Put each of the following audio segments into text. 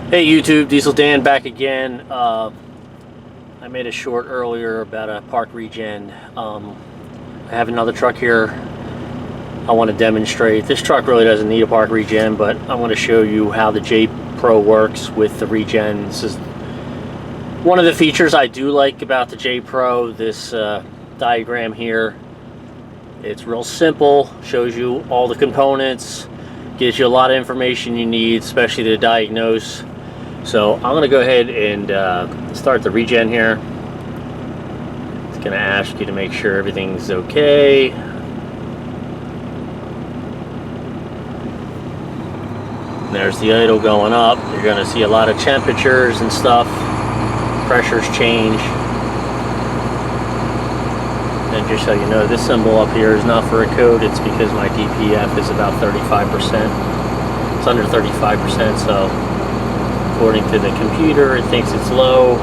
Hey YouTube, Diesel Dan back again. I made a short earlier about a park regen. I have another truck here I want to demonstrate. This truck really doesn't need a park regen, but I want to show you how the J Pro works with the regen. This is one of the features I do like about the J Pro, this diagram here. It's real simple, shows you all the components, gives you a lot of information you need, especially to diagnose. So I'm going to go ahead and start the regen here. It's going to ask you to make sure everything's okay. There's the idle going up. You're going to see a lot of temperatures and stuff. Pressures change. And just so you know, this symbol up here is not for a code. It's because my DPF is about 35%. It's under 35%, so according to the computer, it thinks it's low.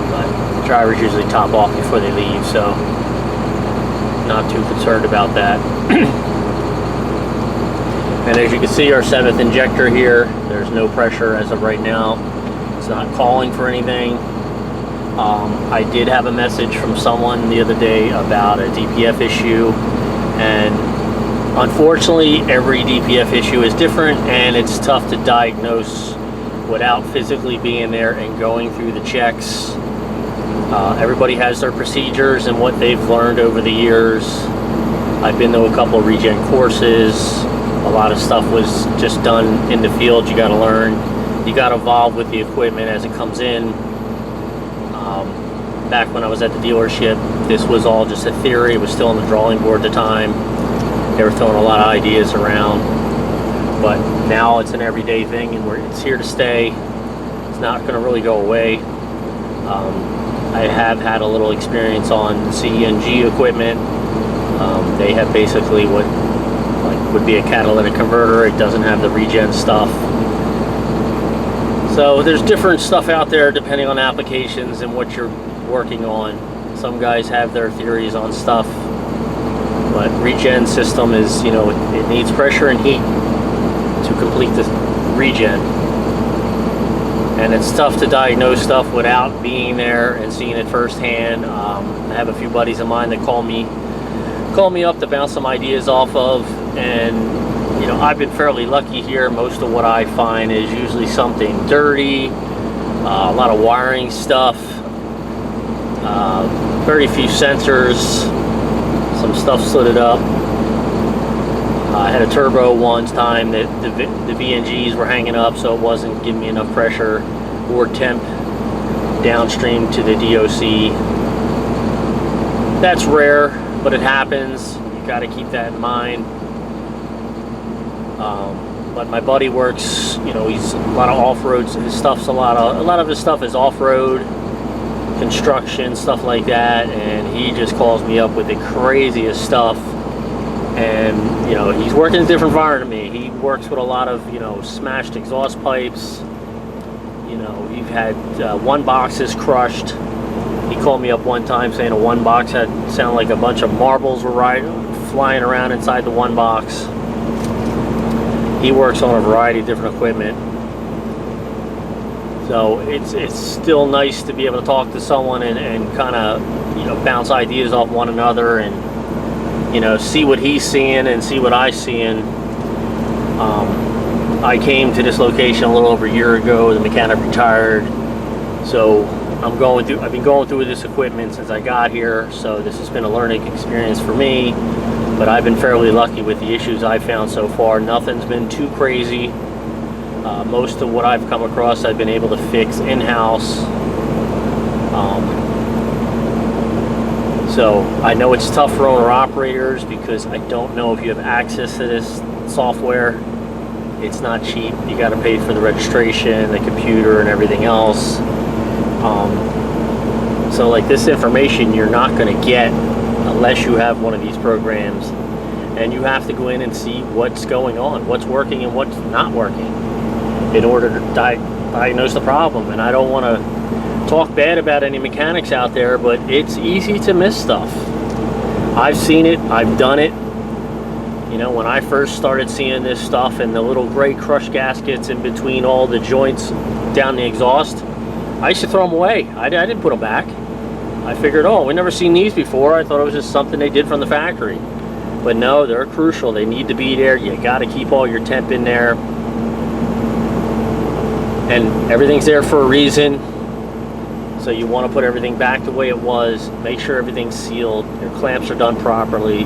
But the drivers usually top off before they leave, so not too concerned about that. And as you can see, our 7th injector here, there's no pressure as of right now. It's not calling for anything. I did have a message from someone the other day about a DPF issue, and unfortunately every DPF issue is different, and it's tough to diagnose without physically being there and going through the checks. Everybody has their procedures and what they've learned over the years. I've been to a couple of regen courses. A lot of stuff was just done in the field. You got to learn. You got to evolve with the equipment as it comes in. Back when I was at the dealership, this was all just a theory. It was still on the drawing board at the time. They were throwing a lot of ideas around, but now it's an everyday thing, and it's here to stay. It's not going to really go away. I have had a little experience on CNG equipment. They have basically what would be a catalytic converter. It doesn't have the regen stuff. So there's different stuff out there depending on applications and what you're working on. Some guys have their theories on stuff, but regen system is, you know, it needs pressure and heat to complete the regen, and it's tough to diagnose stuff without being there and seeing it firsthand. I have a few buddies of mine that call me up to bounce some ideas off of, and you know, I've been fairly lucky here. Most of what I find is usually something dirty, a lot of wiring stuff, very few sensors, some stuff slitted up. I had a turbo one time that the VNGs were hanging up, so it wasn't giving me enough pressure or temp downstream to the DOC. That's rare, but it happens. You got to keep that in mind. But my buddy works, you know, he's a lot of off-roads. His stuff's a lot of his stuff is off-road, construction, stuff like that, and he just calls me up with the craziest stuff. And you know, he's working in a different environment than me. He works with a lot of, you know, smashed exhaust pipes. You know, you've had one boxes crushed. He called me up one time saying a one box had sounded like a bunch of marbles were flying around inside the one box. He works on a variety of different equipment. So it's still nice to be able to talk to someone and kind of, you know, bounce ideas off one another, and you know, see what he's seeing and see what I'm seeing. I came to this location a little over a year ago. The mechanic retired, so I've been going through this equipment since I got here. So this has been a learning experience for me, but I've been fairly lucky with the issues I've found so far. Nothing's been too crazy. Most of what I've come across I've been able to fix in-house. So I know it's tough for owner-operators because I don't know if you have access to this software. It's not cheap. You got to pay for the registration, the computer, and everything else. So like this information you're not going to get unless you have one of these programs, and you have to go in and see what's going on, what's working and what's not working, in order to diagnose the problem. And I don't want to talk bad about any mechanics out there, but it's easy to miss stuff. I've seen it, I've done it, You know, when I first started seeing this stuff and the little gray crush gaskets in between all the joints down the exhaust, I used to throw them away. I didn't put them back. I figured, oh, we've never seen these before. I thought it was just something they did from the factory. But no, they're crucial. They need to be there. You got to keep all your temp in there. And everything's there for a reason. So you want to put everything back the way it was. Make sure everything's sealed. Your clamps are done properly,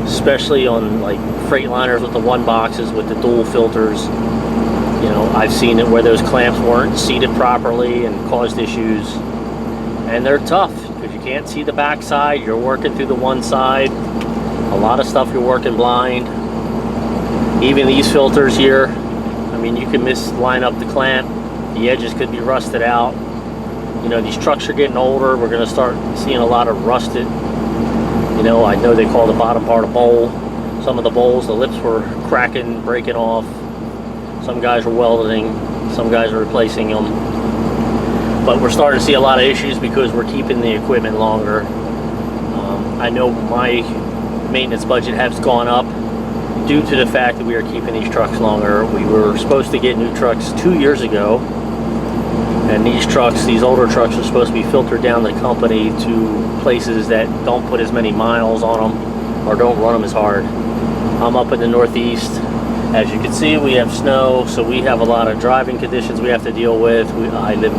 especially on like Freightliners with the one boxes with the dual filters. You know, I've seen it where those clamps weren't seated properly and caused issues. And they're tough because you can't see the back side. You're working through the one side. A lot of stuff you're working blind. Even these filters here, I mean, you can misline up the clamp. The edges could be rusted out. You know, these trucks are getting older. We're going to start seeing a lot of rusted. You know, I know they call the bottom part a bowl. Some of the bowls, the lips were cracking, breaking off. Some guys are welding. Some guys are replacing them. But we're starting to see a lot of issues because we're keeping the equipment longer. I know my maintenance budget has gone up due to the fact that we are keeping these trucks longer. We were supposed to get new trucks 2 years ago. And these trucks, these older trucks, are supposed to be filtered down the company to places that don't put as many miles on them or don't run them as hard. I'm up in the Northeast. As you can see, we have snow, so we have a lot of driving conditions we have to deal with. I live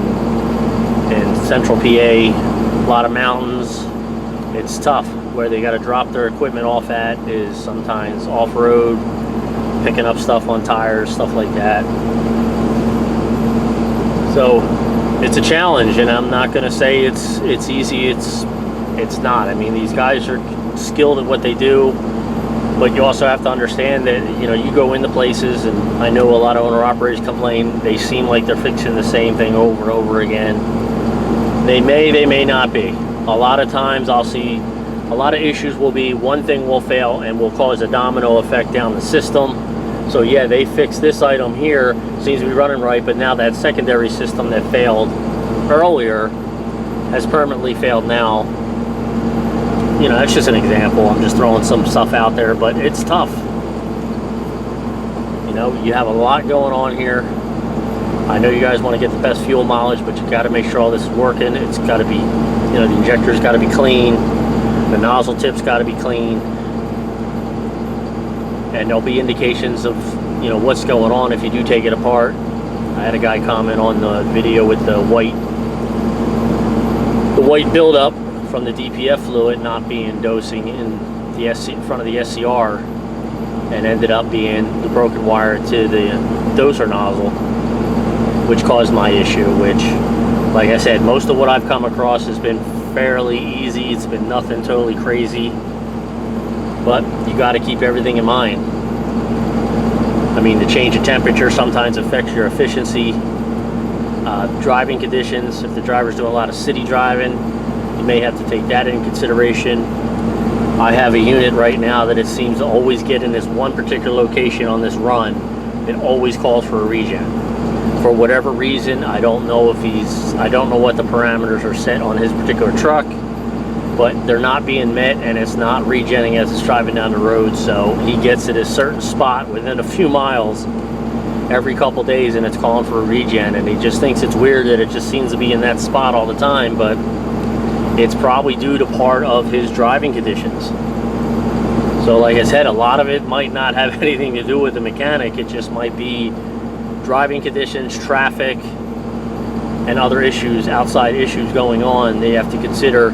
in central PA, a lot of mountains. It's tough. Where they got to drop their equipment off at is sometimes off-road, picking up stuff on tires, stuff like that. So it's a challenge, and I'm not going to say it's easy. It's not. I mean, these guys are skilled at what they do, but you also have to understand that, you know, you go into places, and I know a lot of owner-operators complain they seem like they're fixing the same thing over and over again. They may not be. A lot of times I'll see a lot of issues will be one thing will fail and will cause a domino effect down the system. So yeah, they fixed this item here, seems to be running right, but now that secondary system that failed earlier has permanently failed now. You know, that's just an example. I'm just throwing some stuff out there, but it's tough. You know, you have a lot going on here. I know you guys want to get the best fuel mileage, but you got to make sure all this is working. It's got to be, you know, the injector's got to be clean. The nozzle tip's got to be clean. And there'll be indications of, you know, what's going on if you do take it apart. I had a guy comment on the video with the white buildup from the DPF fluid not being dosing in the front of the SCR, and ended up being the broken wire to the doser nozzle, which caused my issue. Which, like I said, most of what I've come across has been fairly easy. It's been nothing totally crazy. But you got to keep everything in mind. I mean, the change of temperature sometimes affects your efficiency. Driving conditions, if the driver's doing a lot of city driving, you may have to take that into consideration. I have a unit right now that it seems to always get in this one particular location on this run. It always calls for a regen. For whatever reason, I don't know what the parameters are set on his particular truck, but they're not being met, and it's not regenning as it's driving down the road. So he gets at a certain spot within a few miles every couple days, and it's calling for a regen, and he just thinks it's weird that it just seems to be in that spot all the time, but it's probably due to part of his driving conditions. So like I said, a lot of it might not have anything to do with the mechanic. It just might be driving conditions, traffic, and other issues, outside issues going on. They have to consider.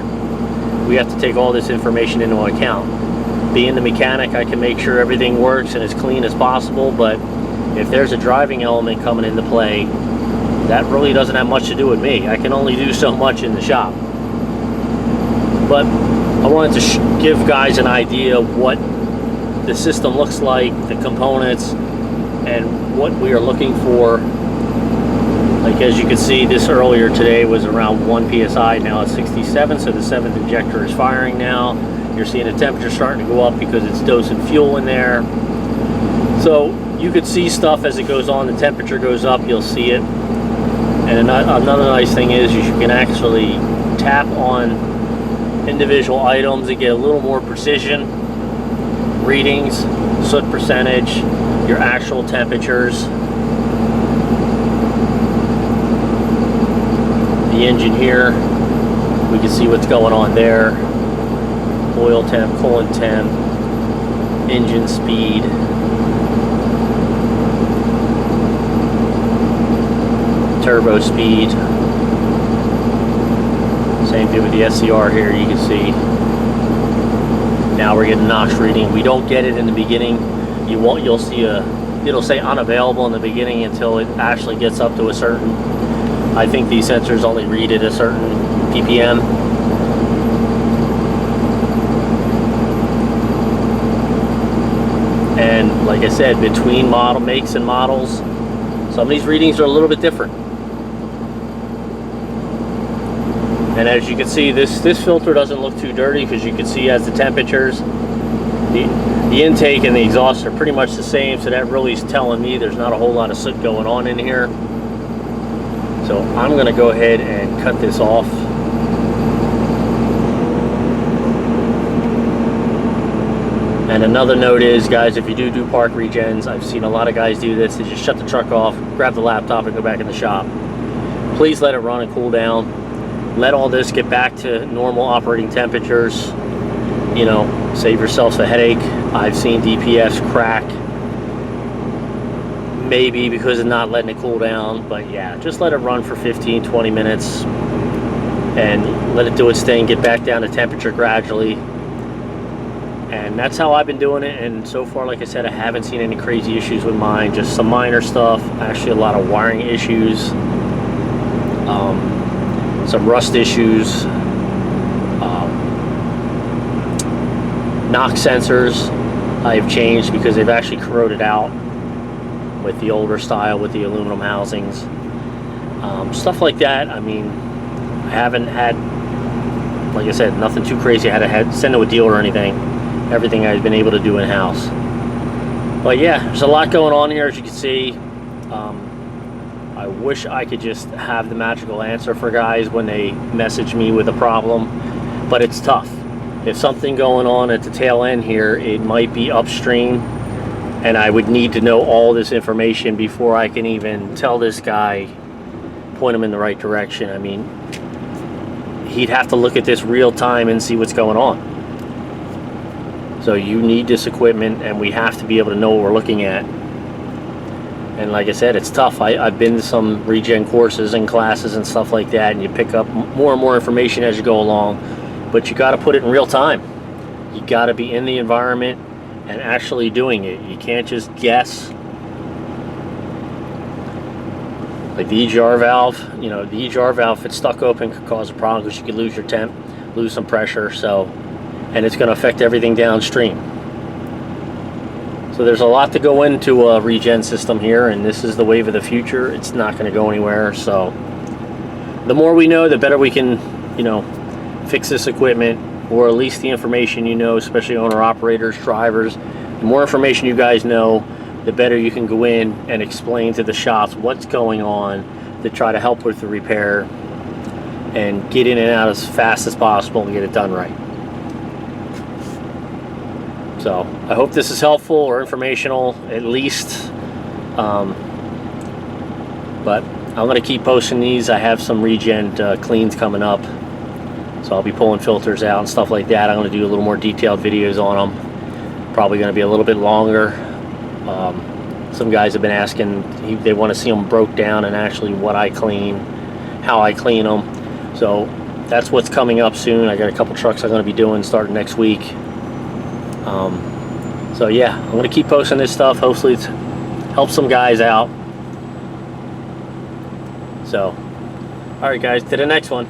We have to take all this information into account. Being the mechanic, I can make sure everything works and as clean as possible, but if there's a driving element coming into play, that really doesn't have much to do with me. I can only do so much in the shop. But I wanted to give guys an idea of what the system looks like, the components, and what we are looking for. Like, as you can see, this earlier today was around 1 psi. Now it's 67, so the 7th injector is firing now. You're seeing the temperature starting to go up because it's dosing fuel in there. So you could see stuff as it goes on. The temperature goes up, you'll see it. And another nice thing is you can actually tap on individual items and get a little more precision readings. soot percentage, your actual temperatures, the engine here, we can see what's going on there, oil temp, coolant temp, engine speed, turbo speed. Same thing with the SCR here, you can see. Now we're getting NOx reading. We don't get it in the beginning. You'll see it'll say unavailable in the beginning until it actually gets up to a certain, I think these sensors only read at a certain ppm. And like I said, between model makes and models, some of these readings are a little bit different. And as you can see, this filter doesn't look too dirty, because you can see as the temperatures, the intake and the exhaust are pretty much the same, so that really is telling me there's not a whole lot of soot going on in here. So I'm going to go ahead and cut this off. And another note is, guys, if you do park regens, I've seen a lot of guys do this, they just shut the truck off, grab the laptop and go back in the shop. Please let it run and cool down. Let all this get back to normal operating temperatures. You know, save yourselves a headache. I've seen DPFs crack, maybe because of not letting it cool down, but yeah, just let it run for 15-20 minutes and let it do its thing, get back down to temperature gradually. And that's how I've been doing it, and so far, like I said, I haven't seen any crazy issues with mine, just some minor stuff, actually a lot of wiring issues, some rust issues, NOx sensors I've changed because they've actually corroded out with the older style with the aluminum housings, stuff like that. I mean, I haven't had, like I said, nothing too crazy. I had to send to a dealer or anything. Everything I've been able to do in-house. But yeah, there's a lot going on here, as you can see. I wish I could just have the magical answer for guys when they message me with a problem, but it's tough. If something going on at the tail end here, it might be upstream, and I would need to know all this information before I can even tell this guy, point him in the right direction. I mean, he'd have to look at this real time and see what's going on. So you need this equipment, and we have to be able to know what we're looking at. And like I said, it's tough. I've been to some regen courses and classes and stuff like that, and you pick up more and more information as you go along, but you got to put it in real time. You got to be in the environment and actually doing it. You can't just guess. Like the EGR valve, you know, the EGR valve, if it's stuck open, could cause a problem because you could lose your temp, lose some pressure, so, and it's going to affect everything downstream. So there's a lot to go into a regen system here, and this is the wave of the future. It's not going to go anywhere. So the more we know, the better we can, you know, fix this equipment, or at least the information you know, especially owner operators, drivers. The more information you guys know, the better you can go in and explain to the shops what's going on to try to help with the repair and get in and out as fast as possible and get it done right. So I hope this is helpful or informational, at least. But I'm going to keep posting these. I have some regen cleans coming up, so I'll be pulling filters out and stuff like that. I'm going to do a little more detailed videos on them. Probably going to be a little bit longer. Some guys have been asking, they want to see them broke down and actually what I clean, how I clean them. So that's what's coming up soon. I got a couple trucks I'm going to be doing starting next week. So yeah, I'm going to keep posting this stuff. Hopefully it helps some guys out. So, alright guys, to the next one.